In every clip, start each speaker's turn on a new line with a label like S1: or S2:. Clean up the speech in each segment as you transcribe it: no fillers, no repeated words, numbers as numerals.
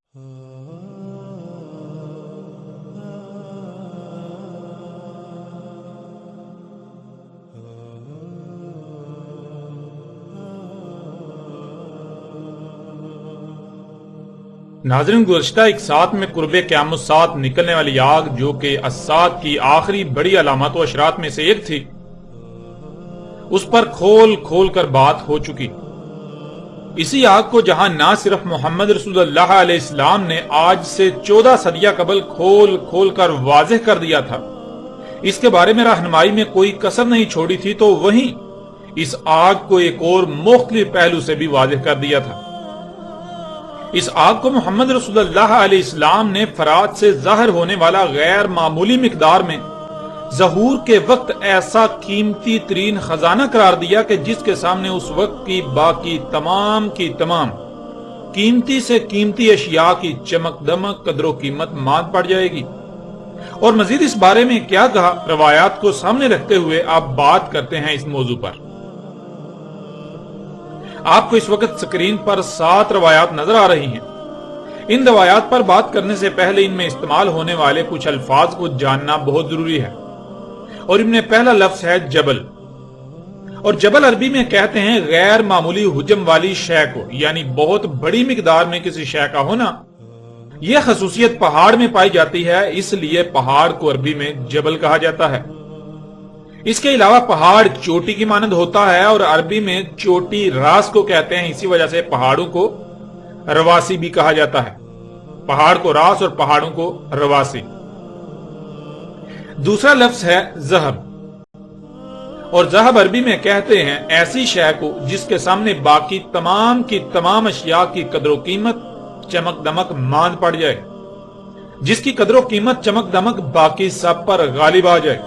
S1: ناظرین، گزشتہ ایک ساتھ میں قرب قیامت ساتھ نکلنے والی آگ جو کہ الساعۃ کی آخری بڑی علامات و اشراط میں سے ایک تھی، اس پر کھول کھول کر بات ہو چکی۔ اسی آگ کو جہاں نہ صرف محمد رسول اللہ علیہ السلام نے آج سے 14 صدیہ قبل کھول کھول کر واضح کر دیا تھا، اس کے بارے میں رہنمائی میں کوئی کسر نہیں چھوڑی تھی، تو وہیں اس آگ کو ایک اور مختلف پہلو سے بھی واضح کر دیا تھا۔ اس آگ کو محمد رسول اللہ علیہ السلام نے فرات سے ظاہر ہونے والا غیر معمولی مقدار میں ظہور کے وقت ایسا قیمتی ترین خزانہ قرار دیا کہ جس کے سامنے اس وقت کی باقی تمام کی تمام قیمتی سے قیمتی اشیاء کی چمک دمک قدر و قیمت ماند پڑ جائے گی۔ اور مزید اس بارے میں کیا کہا، روایات کو سامنے رکھتے ہوئے آپ بات کرتے ہیں اس موضوع پر۔ آپ کو اس وقت سکرین پر 7 روایات نظر آ رہی ہیں۔ ان روایات پر بات کرنے سے پہلے ان میں استعمال ہونے والے کچھ الفاظ کو جاننا بہت ضروری ہے، اور ان میں پہلا لفظ ہے جبل، اور جبل عربی میں کہتے ہیں غیر معمولی حجم والی شے کو، یعنی بہت بڑی مقدار میں کسی شے کا ہونا۔ یہ خصوصیت پہاڑ میں پائی جاتی ہے، اس لیے پہاڑ کو عربی میں جبل کہا جاتا ہے۔ اس کے علاوہ پہاڑ چوٹی کی مانند ہوتا ہے، اور عربی میں چوٹی راس کو کہتے ہیں، اسی وجہ سے پہاڑوں کو رواسی بھی کہا جاتا ہے۔ پہاڑ کو راس اور پہاڑوں کو رواسی۔ دوسرا لفظ ہے ذہب، اور ذہب عربی میں کہتے ہیں ایسی شے کو جس کے سامنے باقی تمام کی تمام اشیاء کی قدر و قیمت چمک دمک ماند پڑ جائے، جس کی قدر و قیمت چمک دمک باقی سب پر غالب آ جائے۔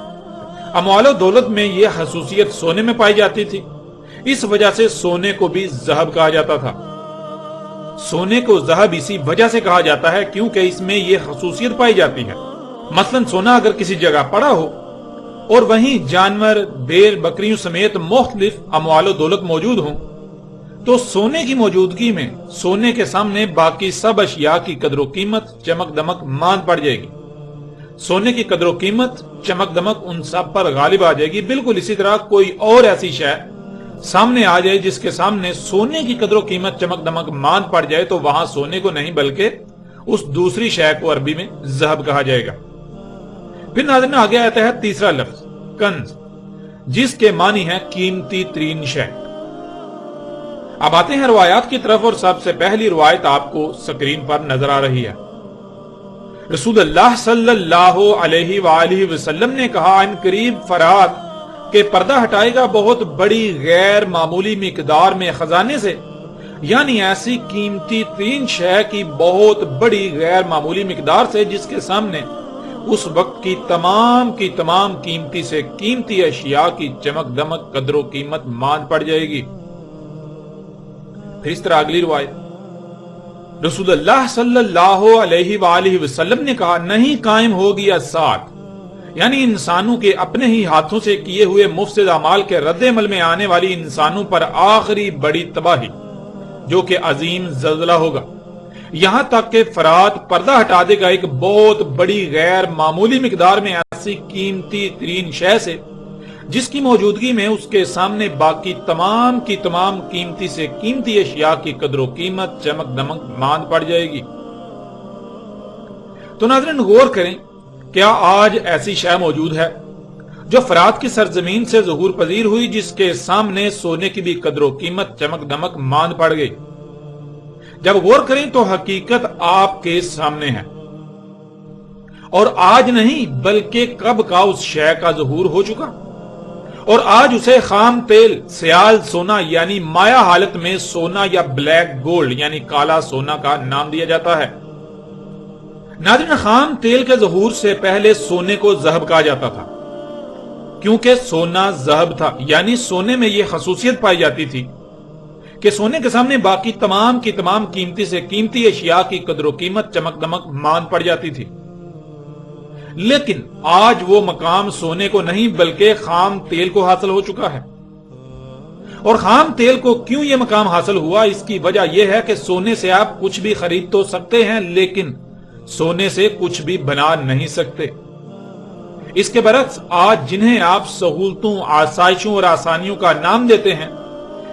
S1: اموال و دولت میں یہ خصوصیت سونے میں پائی جاتی تھی، اس وجہ سے سونے کو بھی ذہب کہا جاتا تھا۔ سونے کو ذہب اسی وجہ سے کہا جاتا ہے کیونکہ اس میں یہ خصوصیت پائی جاتی ہے۔ مثلا سونا اگر کسی جگہ پڑا ہو اور وہیں جانور، بھیڑ بکریوں سمیت مختلف اموال و دولت موجود ہوں، تو سونے کی موجودگی میں سونے کے سامنے باقی سب اشیاء کی قدر و قیمت چمک دمک ماند پڑ جائے گی۔ سونے کی قدر و قیمت چمک دمک ان سب پر غالب آ جائے گی۔ بالکل اسی طرح کوئی اور ایسی شے سامنے آ جائے جس کے سامنے سونے کی قدر و قیمت چمک دمک ماند پڑ جائے، تو وہاں سونے کو نہیں بلکہ اس دوسری شے کو عربی میں ذہب کہا جائے گا۔ پھر ناظرین آگے آتا ہے تیسرا لفظ کنز، جس کے معنی ہے قیمتی ترین شے۔ اب آتے ہیں روایات کی طرف، اور سب سے پہلی روایت آپ کو سکرین پر نظر آ رہی ہے۔ رسول اللہ صلی اللہ علیہ وآلہ وسلم نے کہا، ان قریب فرات کے پردہ ہٹائے گا بہت بڑی غیر معمولی مقدار میں خزانے سے، یعنی ایسی قیمتی ترین شے کی بہت بڑی غیر معمولی مقدار سے جس کے سامنے اس وقت کی تمام قیمتی سے قیمتی اشیاء کی چمک دمک قدر و قیمت ماند پڑ جائے گی۔ پھر اس طرح اگلی روایت، رسول اللہ صلی اللہ علیہ وآلہ وسلم نے کہا، نہیں قائم ہوگی الساعت، یعنی انسانوں کے اپنے ہی ہاتھوں سے کیے ہوئے مفسد اعمال کے رد عمل میں آنے والی انسانوں پر آخری بڑی تباہی، جو کہ عظیم زلزلہ ہوگا، یہاں تک کہ فرات پردہ ہٹا دے گا ایک بہت بڑی غیر معمولی مقدار میں ایسی قیمتی ترین شے سے جس کی موجودگی میں اس کے سامنے باقی تمام کی تمام قیمتی سے قیمتی اشیاء کی قدر و قیمت چمک دمک ماند پڑ جائے گی۔ تو ناظرین غور کریں، کیا آج ایسی شے موجود ہے جو فرات کی سرزمین سے ظہور پذیر ہوئی، جس کے سامنے سونے کی بھی قدر و قیمت چمک دمک ماند پڑ گئی؟ جب غور کریں تو حقیقت آپ کے سامنے ہے، اور آج نہیں بلکہ کب کا اس شے کا ظہور ہو چکا، اور آج اسے خام تیل سیال سونا یعنی مایا حالت میں سونا یا بلیک گولڈ یعنی کالا سونا کا نام دیا جاتا ہے۔ ناظرین خام تیل کے ظہور سے پہلے سونے کو ذہب کہا جاتا تھا، کیونکہ سونا ذہب تھا، یعنی سونے میں یہ خصوصیت پائی جاتی تھی کہ سونے کے سامنے باقی تمام کی تمام قیمتی سے قیمتی اشیاء کی قدر و قیمت چمک دمک ماند پڑ جاتی تھی۔ لیکن آج وہ مقام سونے کو نہیں بلکہ خام تیل کو حاصل ہو چکا ہے، اور خام تیل کو کیوں یہ مقام حاصل ہوا؟ اس کی وجہ یہ ہے کہ سونے سے آپ کچھ بھی خرید تو سکتے ہیں، لیکن سونے سے کچھ بھی بنا نہیں سکتے۔ اس کے برعکس آج جنہیں آپ سہولتوں، آسائشوں اور آسانیوں کا نام دیتے ہیں،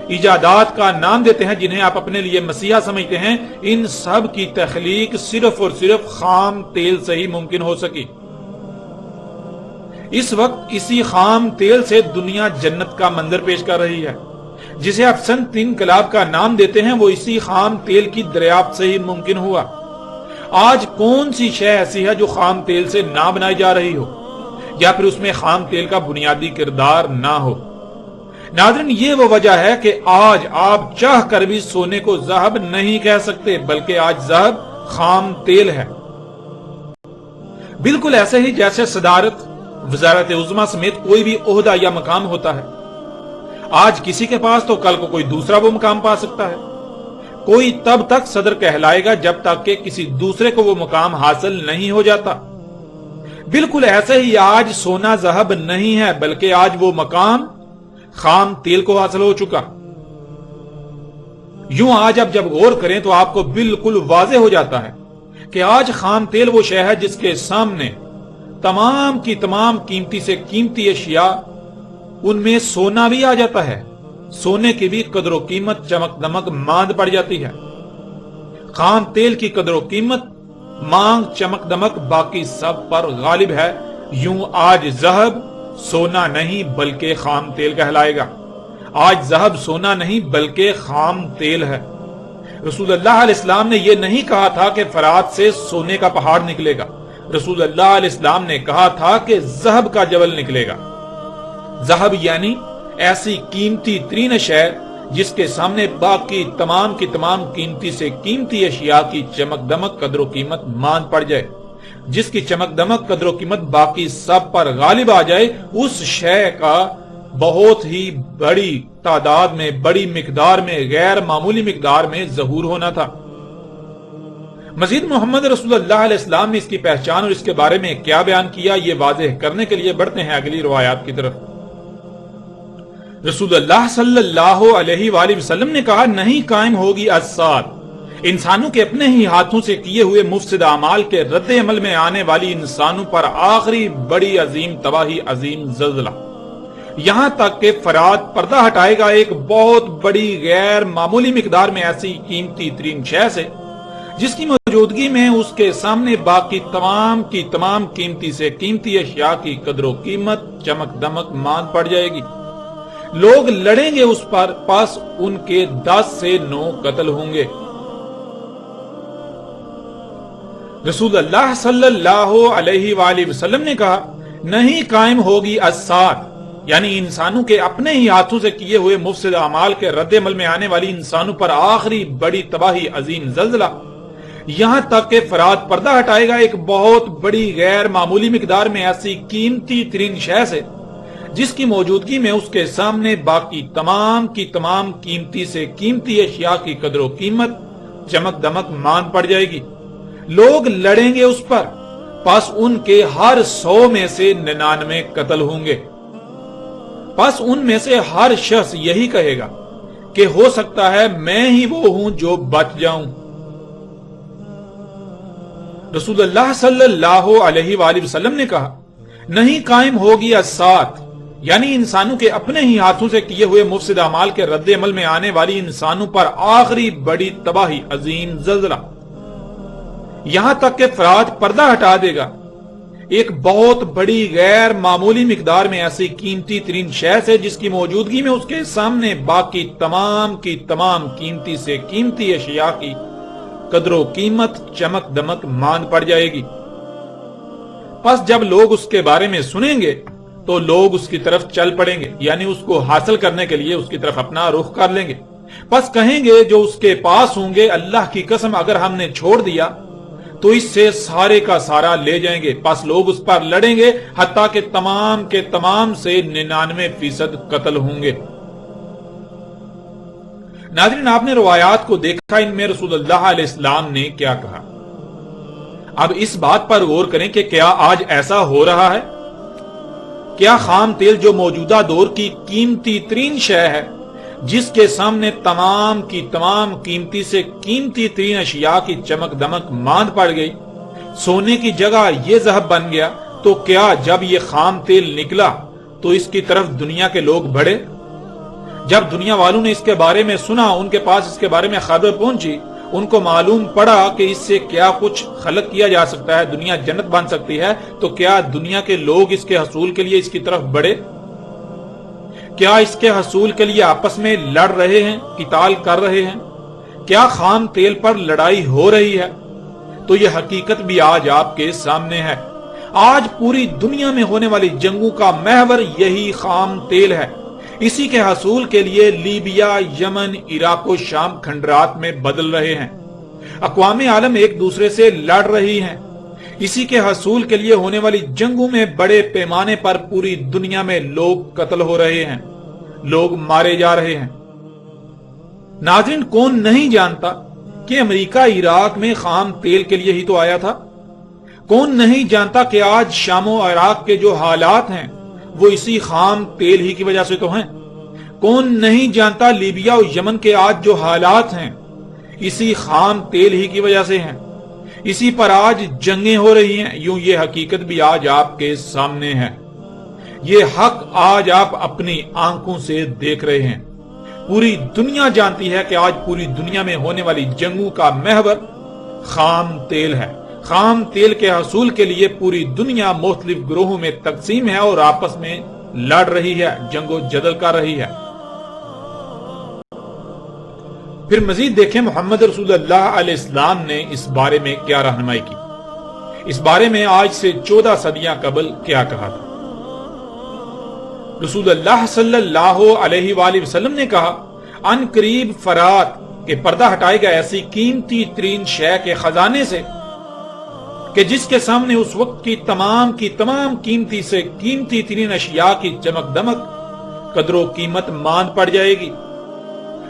S1: ایجادات کا نام دیتے ہیں، جنہیں آپ اپنے لیے مسیحا سمجھتے ہیں، ان سب کی تخلیق صرف اور صرف خام تیل سے ہی ممکن ہو سکی۔ اس وقت اسی خام تیل سے دنیا جنت کا منظر پیش کر رہی ہے۔ جسے آپ صنعت انقلاب کا نام دیتے ہیں، وہ اسی خام تیل کی دریافت سے ہی ممکن ہوا۔ آج کون سی شے ایسی ہے جو خام تیل سے نہ بنائی جا رہی ہو، یا پھر اس میں خام تیل کا بنیادی کردار نہ ہو؟ ناظرین، یہ وہ وجہ ہے کہ آج آپ چاہ کر بھی سونے کو ذہب نہیں کہہ سکتے، بلکہ آج ذہب خام تیل ہے۔ بالکل ایسے ہی جیسے صدارت، وزارت عظمیٰ سمیت کوئی بھی عہدہ یا مقام ہوتا ہے، آج کسی کے پاس تو کل کو کوئی دوسرا وہ مقام پا سکتا ہے۔ کوئی تب تک صدر کہلائے گا جب تک کہ کسی دوسرے کو وہ مقام حاصل نہیں ہو جاتا۔ بالکل ایسے ہی آج سونا ذہب نہیں ہے، بلکہ آج وہ مقام خام تیل کو حاصل ہو چکا۔ یوں آج اب جب غور کریں تو آپ کو بالکل واضح ہو جاتا ہے کہ آج خام تیل وہ شے ہے جس کے سامنے تمام کی تمام قیمتی سے قیمتی اشیاء، ان میں سونا بھی آ جاتا ہے، سونے کی بھی قدر و قیمت چمک دمک ماند پڑ جاتی ہے۔ خام تیل کی قدر و قیمت، مانگ، چمک دمک باقی سب پر غالب ہے۔ یوں آج ذہب سونا نہیں بلکہ خام تیل کہلائے گا۔ آج ذہب سونا نہیں بلکہ خام تیل ہے۔ رسول اللہ علیہ السلام نے یہ نہیں کہا تھا کہ فرات سے سونے کا پہاڑ نکلے گا۔ رسول اللہ علیہ السلام نے کہا تھا کہ ذہب کا جبل نکلے گا۔ ذہب یعنی ایسی قیمتی ترین شے جس کے سامنے باقی تمام کی تمام قیمتی سے قیمتی اشیاء کی چمک دمک قدر و قیمت ماند پڑ جائے، جس کی چمک دمک قدر و قیمت باقی سب پر غالب آ جائے، اس شے کا بہت ہی بڑی تعداد میں، بڑی مقدار میں، غیر معمولی مقدار میں ظہور ہونا تھا۔ مزید محمد رسول اللہ علیہ السلام نے اس کی پہچان اور اس کے بارے میں کیا بیان کیا، یہ واضح کرنے کے لیے بڑھتے ہیں اگلی روایات کی طرف۔ رسول اللہ صلی اللہ علیہ وآلہ وسلم نے کہا، نہیں قائم ہوگی الساعۃ، انسانوں کے اپنے ہی ہاتھوں سے کیے ہوئے مفسد اعمال کے رد عمل میں آنے والی انسانوں پر آخری بڑی عظیم تباہی، عظیم زلزلہ، یہاں تک کہ فرات پردہ ہٹائے گا ایک بہت بڑی غیر معمولی مقدار میں ایسی قیمتی ترین شے سے جس کی موجودگی میں اس کے سامنے باقی تمام کی تمام قیمتی سے قیمتی اشیاء کی قدر و قیمت چمک دمک ماند پڑ جائے گی۔ لوگ لڑیں گے اس پر، پس ان کے 10 سے 9 قتل ہوں گے۔ رسول اللہ صلی اللہ علیہ وآلہ وسلم نے کہا، نہیں قائم ہوگی الساعۃ، یعنی انسانوں کے اپنے ہی ہاتھوں سے کیے ہوئے مفسد اعمال کے رد عمل میں آنے والی انسانوں پر آخری بڑی تباہی، عظیم زلزلہ، یہاں تک کہ فرات پردہ ہٹائے گا ایک بہت بڑی غیر معمولی مقدار میں ایسی قیمتی ترین شے سے جس کی موجودگی میں اس کے سامنے باقی تمام کی تمام قیمتی سے قیمتی اشیاء کی قدر و قیمت چمک دمک ماند پڑ جائے گی۔ لوگ لڑیں گے اس پر، پس ان کے ہر 100 میں سے 99 قتل ہوں گے۔ پس ان میں سے ہر شخص یہی کہے گا کہ ہو سکتا ہے میں ہی وہ ہوں جو بچ جاؤں۔ رسول اللہ صلی اللہ علیہ وآلہ وسلم نے کہا، نہیں قائم ہوگی الساعۃ، یعنی انسانوں کے اپنے ہی ہاتھوں سے کیے ہوئے مفسد اعمال کے رد عمل میں آنے والی انسانوں پر آخری بڑی تباہی، عظیم زلزلہ، یہاں تک کہ فرات پردہ ہٹا دے گا ایک بہت بڑی غیر معمولی مقدار میں ایسی قیمتی ترین شے سے جس کی موجودگی میں اس کے سامنے باقی تمام کی تمام قیمتی سے قیمتی اشیاء کی قدر و قیمت چمک دمک ماند پڑ جائے گی۔ پس جب لوگ اس کے بارے میں سنیں گے تو لوگ اس کی طرف چل پڑیں گے، یعنی اس کو حاصل کرنے کے لیے اس کی طرف اپنا رخ کر لیں گے۔ پس کہیں گے جو اس کے پاس ہوں گے، اللہ کی قسم اگر ہم نے چھوڑ دیا تو اس سے سارے کا سارا لے جائیں گے۔ پس لوگ اس پر لڑیں گے حتیٰ کہ تمام کے تمام سے 99% قتل ہوں گے۔ ناظرین، آپ نے روایات کو دیکھا، ان میں رسول اللہ علیہ السلام نے کیا کہا۔ اب اس بات پر غور کریں کہ کیا آج ایسا ہو رہا ہے؟ کیا خام تیل جو موجودہ دور کی قیمتی ترین شے ہے، جس کے سامنے تمام کی تمام قیمتی سے قیمتی ترین اشیاء کی چمک دمک ماند پڑ گئی، سونے کی جگہ یہ ذهب بن گیا، تو کیا جب یہ خام تیل نکلا تو اس کی طرف دنیا کے لوگ بڑھے؟ جب دنیا والوں نے اس کے بارے میں سنا، ان کے پاس اس کے بارے میں خبر پہنچی، ان کو معلوم پڑا کہ اس سے کیا کچھ خلق کیا جا سکتا ہے، دنیا جنت بن سکتی ہے، تو کیا دنیا کے لوگ اس کے حصول کے لیے اس کی طرف بڑھے؟ کیا اس کے حصول کے لیے آپس میں لڑ رہے ہیں، قتال کر رہے ہیں؟ کیا خام تیل پر لڑائی ہو رہی ہے؟ تو یہ حقیقت بھی آج آپ کے سامنے ہے۔ آج پوری دنیا میں ہونے والی جنگوں کا محور یہی خام تیل ہے۔ اسی کے حصول کے لیے لیبیا، یمن، عراق و شام کھنڈرات میں بدل رہے ہیں، اقوام عالم ایک دوسرے سے لڑ رہی ہیں۔ اسی کے حصول کے لیے ہونے والی جنگوں میں بڑے پیمانے پر پوری دنیا میں لوگ قتل ہو رہے ہیں، لوگ مارے جا رہے ہیں۔ ناظرین، کون نہیں جانتا کہ امریکہ عراق میں خام تیل کے لیے ہی تو آیا تھا؟ کون نہیں جانتا کہ آج شام و عراق کے جو حالات ہیں وہ اسی خام تیل ہی کی وجہ سے تو ہیں؟ کون نہیں جانتا لیبیا اور یمن کے آج جو حالات ہیں اسی خام تیل ہی کی وجہ سے ہیں؟ اسی پر آج جنگیں ہو رہی ہیں۔ یوں یہ حقیقت بھی آج آپ کے سامنے ہے، یہ حق آج آپ اپنی آنکھوں سے دیکھ رہے ہیں۔ پوری دنیا جانتی ہے کہ آج پوری دنیا میں ہونے والی جنگوں کا محور خام تیل ہے۔ خام تیل کے حصول کے لیے پوری دنیا مختلف گروہوں میں تقسیم ہے اور آپس میں لڑ رہی ہے، جنگ و جدل کر رہی ہے۔ پھر مزید دیکھیں محمد رسول اللہ علیہ السلام نے اس بارے میں کیا رہنمائی کی، اس بارے میں آج سے 14 صدیاں قبل کیا کہا تھا۔ رسول اللہ صلی اللہ علیہ وآلہ وسلم نے کہا، ان قریب فرات کے پردہ ہٹائے گا ایسی قیمتی ترین شے کے خزانے سے کہ جس کے سامنے اس وقت کی تمام قیمتی سے قیمتی ترین اشیاء کی چمک دمک قدر و قیمت ماند پڑ جائے گی،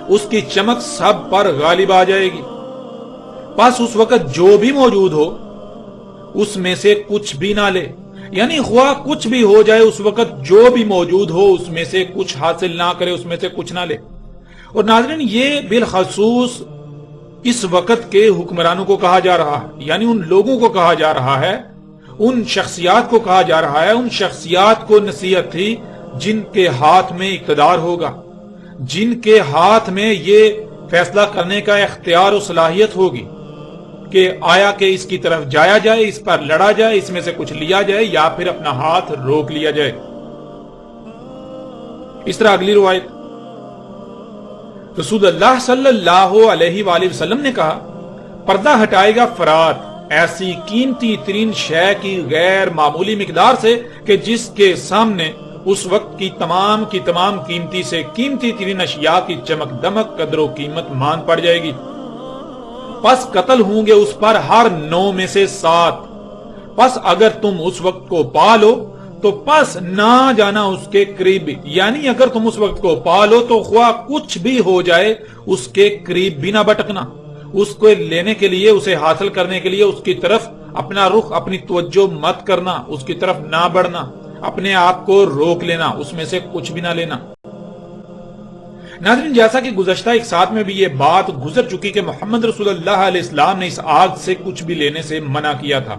S1: اس کی چمک سب پر غالب آ جائے گی۔ پس اس وقت جو بھی موجود ہو اس میں سے کچھ بھی نہ لے، یعنی خواہ کچھ بھی ہو جائے، اس وقت جو بھی موجود ہو اس میں سے کچھ حاصل نہ کرے، اس میں سے کچھ نہ لے۔ اور ناظرین، یہ بالخصوص اس وقت کے حکمرانوں کو کہا جا رہا ہے، یعنی ان لوگوں کو کہا جا رہا ہے، ان شخصیات کو کہا جا رہا ہے، ان شخصیات کو نصیحت تھی جن کے ہاتھ میں اقتدار ہوگا، جن کے ہاتھ میں یہ فیصلہ کرنے کا اختیار و صلاحیت ہوگی کہ آیا کہ اس کی طرف جایا جائے، اس پر لڑا جائے، اس میں سے کچھ لیا جائے یا پھر اپنا ہاتھ روک لیا جائے۔ اس طرح اگلی روایت، رسول اللہ صلی اللہ علیہ وآلہ وسلم نے کہا، پردہ ہٹائے گا فرات ایسی قیمتی ترین شے کی غیر معمولی مقدار سے کہ جس کے سامنے اس وقت کی تمام قیمتی سے قیمتی ترین اشیاء کی چمک دمک قدر و قیمت مان پڑ جائے گی۔ پس قتل ہوں گے اس پر ہر 9 میں سے 7۔ پس اگر تم اس وقت کو پالو تو پس نہ جانا اس کے قریب، یعنی اگر تم اس وقت کو پالو تو خواہ کچھ بھی ہو جائے اس کے قریب بھی نہ بٹکنا، اس کو لینے کے لیے، اسے حاصل کرنے کے لیے اس کی طرف اپنا رخ، اپنی توجہ مت کرنا، اس کی طرف نہ بڑھنا، اپنے آپ کو روک لینا، اس میں سے کچھ بھی نہ لینا۔ ناظرین، جیسا کہ گزشتہ ایک ساتھ میں بھی یہ بات گزر چکی کہ محمد رسول اللہ علیہ السلام نے اس آگ سے کچھ بھی لینے سے منع کیا تھا،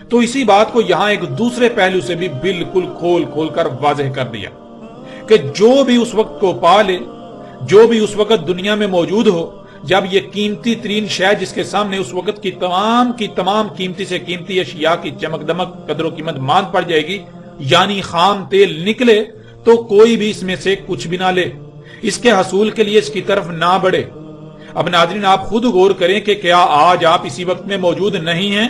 S1: تو اسی بات کو یہاں ایک دوسرے پہلو سے بھی بالکل کھول کر واضح کر دیا کہ جو بھی اس وقت کو پالے، جو بھی اس وقت دنیا میں موجود ہو، جب یہ قیمتی ترین شے جس کے سامنے اس وقت کی تمام قیمتی سے قیمتی اشیاء کی چمک دمک قدر و قیمت ماند پڑ جائے گی، یعنی خام تیل نکلے، تو کوئی بھی اس میں سے کچھ بھی نہ لے، اس کے حصول کے لیے اس کی طرف نہ بڑھے۔ اب ناظرین، آپ خود غور کریں کہ کیا آج آپ اسی وقت میں موجود نہیں ہیں؟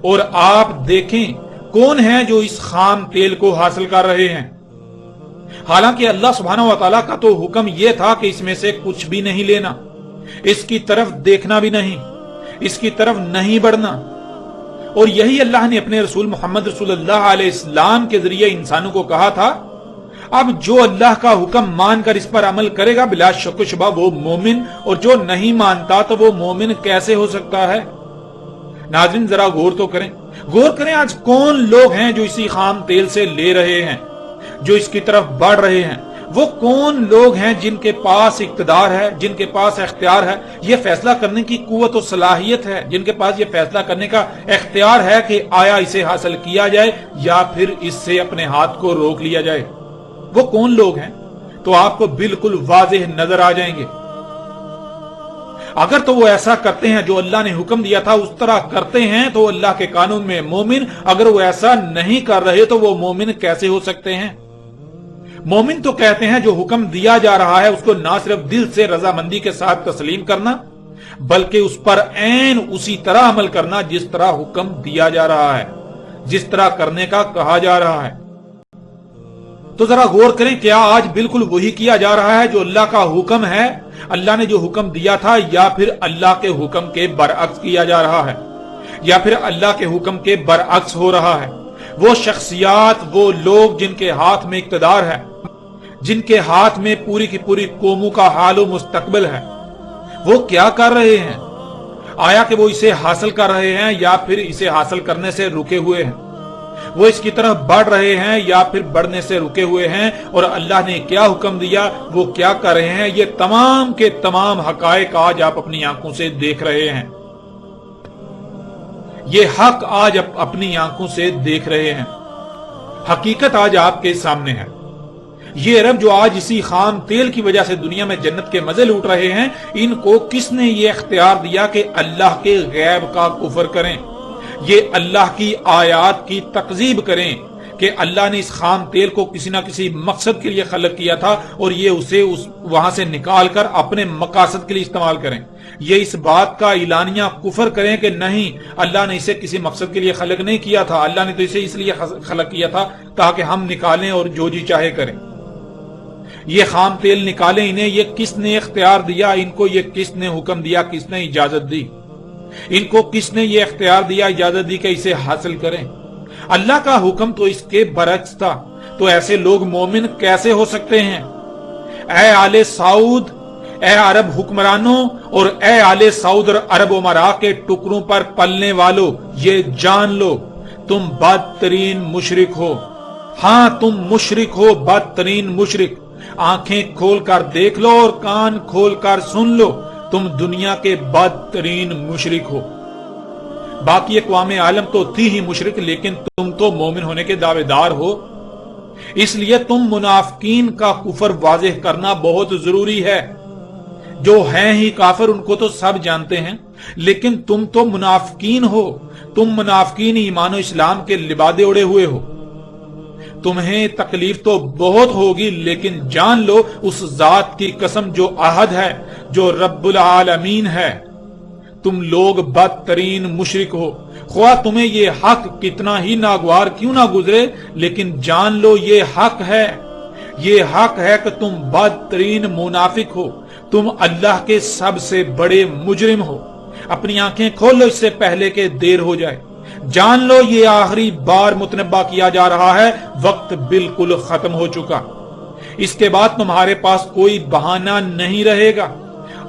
S1: اور آپ دیکھیں کون ہیں جو اس خام تیل کو حاصل کر رہے ہیں۔ حالانکہ اللہ سبحانہ و تعالیٰ کا تو حکم یہ تھا کہ اس میں سے کچھ بھی نہیں لینا، اس کی طرف دیکھنا بھی نہیں، اس کی طرف نہیں بڑھنا۔ اور یہی اللہ نے اپنے رسول محمد رسول اللہ علیہ السلام کے ذریعے انسانوں کو کہا تھا۔ اب جو اللہ کا حکم مان کر اس پر عمل کرے گا بلا شک و شبہ وہ مومن، اور جو نہیں مانتا تو وہ مومن کیسے ہو سکتا ہے؟ ناظرین، ذرا غور تو کریں، غور کریں آج کون لوگ ہیں جو اسی خام تیل سے لے رہے ہیں، جو اس کی طرف بڑھ رہے ہیں۔ وہ کون لوگ ہیں جن کے پاس اقتدار ہے، جن کے پاس اختیار ہے، یہ فیصلہ کرنے کی قوت و صلاحیت ہے، جن کے پاس یہ فیصلہ کرنے کا اختیار ہے کہ آیا اسے حاصل کیا جائے یا پھر اس سے اپنے ہاتھ کو روک لیا جائے؟ وہ کون لوگ ہیں؟ تو آپ کو بالکل واضح نظر آ جائیں گے۔ اگر تو وہ ایسا کرتے ہیں جو اللہ نے حکم دیا تھا اس طرح کرتے ہیں تو اللہ کے قانون میں مومن، اگر وہ ایسا نہیں کر رہے تو وہ مومن کیسے ہو سکتے ہیں؟ مومن تو کہتے ہیں جو حکم دیا جا رہا ہے اس کو نہ صرف دل سے رضامندی کے ساتھ تسلیم کرنا بلکہ اس پر عین اسی طرح عمل کرنا جس طرح حکم دیا جا رہا ہے، جس طرح کرنے کا کہا جا رہا ہے۔ تو ذرا غور کریں، کیا آج بالکل وہی کیا جا رہا ہے جو اللہ کا حکم ہے، اللہ نے جو حکم دیا تھا، یا پھر اللہ کے حکم کے برعکس کیا جا رہا ہے، یا پھر اللہ کے حکم کے برعکس ہو رہا ہے؟ وہ شخصیات، وہ لوگ جن کے ہاتھ میں اقتدار ہے، جن کے ہاتھ میں پوری کی پوری قوموں کا حال و مستقبل ہے، وہ کیا کر رہے ہیں؟ آیا کہ وہ اسے حاصل کر رہے ہیں یا پھر اسے حاصل کرنے سے رکے ہوئے ہیں؟ وہ اس کی طرف بڑھ رہے ہیں یا پھر بڑھنے سے رکے ہوئے ہیں؟ اور اللہ نے کیا حکم دیا وہ کیا کر رہے ہیں؟ یہ تمام کے تمام حقائق آج آپ اپنی آنکھوں سے دیکھ رہے ہیں، یہ حق آج آپ اپنی آنکھوں سے دیکھ رہے ہیں، حقیقت آج آپ کے سامنے ہے۔ یہ عرب جو آج اسی خام تیل کی وجہ سے دنیا میں جنت کے مزے لوٹ رہے ہیں، ان کو کس نے یہ اختیار دیا کہ اللہ کے غیب کا کفر کریں، یہ اللہ کی آیات کی تکذیب کریں کہ اللہ نے اس خام تیل کو کسی نہ کسی مقصد کے لیے خلق کیا تھا اور یہ اسے وہاں سے نکال کر اپنے مقاصد کے لیے استعمال کریں؟ یہ اس بات کا اعلانیہ کفر کریں کہ نہیں، اللہ نے اسے کسی مقصد کے لیے خلق نہیں کیا تھا، اللہ نے تو اسے اس لیے خلق کیا تھا تاکہ ہم نکالیں اور جو جی چاہے کریں۔ یہ خام تیل نکالیں، انہیں یہ کس نے اختیار دیا؟ ان کو یہ کس نے حکم دیا؟ کس نے اجازت دی؟ ان کو کس نے یہ اختیار دیا، اجازت دی کہ اسے حاصل کریں؟ اللہ کا حکم تو اس کے برعکس تھا، تو ایسے لوگ مومن کیسے ہو سکتے ہیں؟ اے آل سعود، اے عرب حکمرانوں اور اے آل سعود اور عرب امراء کے ٹکڑوں پر پلنے والو، یہ جان لو تم بدترین مشرک ہو۔ ہاں تم مشرک ہو، بدترین مشرک۔ آنکھیں کھول کر دیکھ لو اور کان کھول کر سن لو، تم دنیا کے بدترین مشرک ہو۔ باقی اقوام عالم تو تھی ہی مشرک، لیکن تم تو مومن ہونے کے دعوے دار ہو، اس لیے تم منافقین کا کفر واضح کرنا بہت ضروری ہے۔ جو ہیں ہی کافر ان کو تو سب جانتے ہیں، لیکن تم تو منافقین ہو، تم منافقین ایمان و اسلام کے لبادے اڑے ہوئے ہو۔ تمہیں تکلیف تو بہت ہوگی، لیکن جان لو اس ذات کی قسم جو احد ہے، جو رب العالمین ہے، تم لوگ بدترین مشرک ہو۔ خواہ تمہیں یہ حق کتنا ہی ناگوار کیوں نہ گزرے، لیکن جان لو یہ حق ہے، یہ حق ہے کہ تم بدترین منافق ہو، تم اللہ کے سب سے بڑے مجرم ہو۔ اپنی آنکھیں کھول لو اس سے پہلے کہ دیر ہو جائے۔ جان لو یہ آخری بار متنبہ کیا جا رہا ہے، وقت بالکل ختم ہو چکا، اس کے بعد تمہارے پاس کوئی بہانہ نہیں رہے گا۔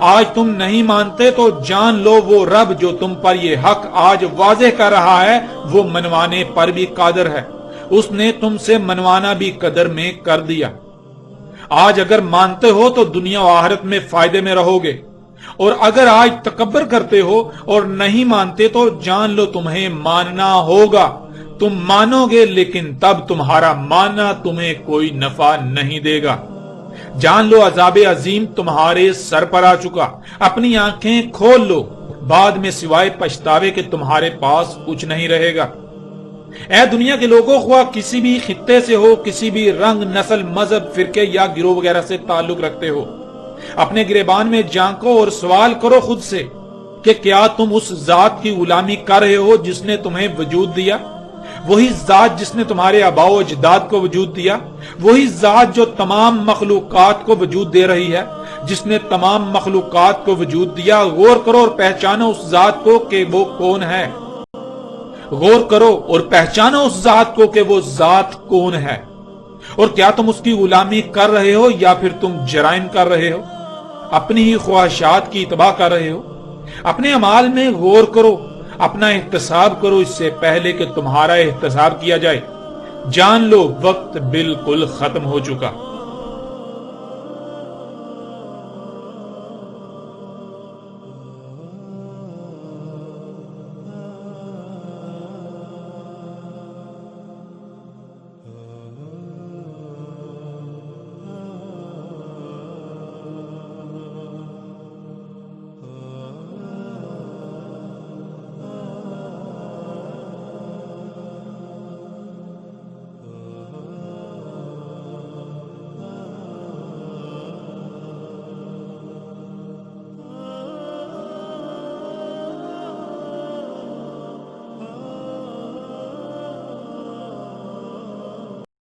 S1: آج تم نہیں مانتے تو جان لو وہ رب جو تم پر یہ حق آج واضح کر رہا ہے وہ منوانے پر بھی قادر ہے، اس نے تم سے منوانا بھی قدر میں کر دیا۔ آج اگر مانتے ہو تو دنیا و آخرت میں فائدے میں رہو گے، اور اگر آج تکبر کرتے ہو اور نہیں مانتے تو جان لو تمہیں ماننا ہوگا۔ تم مانو گے لیکن تب تمہارا ماننا تمہیں کوئی نفع نہیں دے گا۔ جان لو عذاب عظیم تمہارے سر پر آ چکا۔ اپنی آنکھیں کھول لو، بعد میں سوائے پچھتاوے کہ تمہارے پاس کچھ نہیں رہے گا۔ اے دنیا کے لوگوں، خواہ کسی بھی خطے سے ہو، کسی بھی رنگ، نسل، مذہب، فرقے یا گروہ وغیرہ سے تعلق رکھتے ہو، اپنے گریبان میں جھانکو اور سوال کرو خود سے کہ کیا تم اس ذات کی غلامی کر رہے ہو جس نے تمہیں وجود دیا؟ وہی ذات جس نے تمہارے آباء و اجداد کو وجود دیا، وہی ذات جو تمام مخلوقات کو وجود دے رہی ہے، جس نے تمام مخلوقات کو وجود دیا۔ غور کرو اور پہچانو اس ذات کو کہ وہ کون ہے۔ غور کرو اور پہچانو اس ذات کو کہ وہ ذات کون ہے، اور کیا تم اس کی غلامی کر رہے ہو یا پھر تم جرائم کر رہے ہو، اپنی ہی خواہشات کی اتباع کر رہے ہو؟ اپنے اعمال میں غور کرو، اپنا احتساب کرو اس سے پہلے کہ تمہارا احتساب کیا جائے۔ جان لو وقت بالکل ختم ہو چکا۔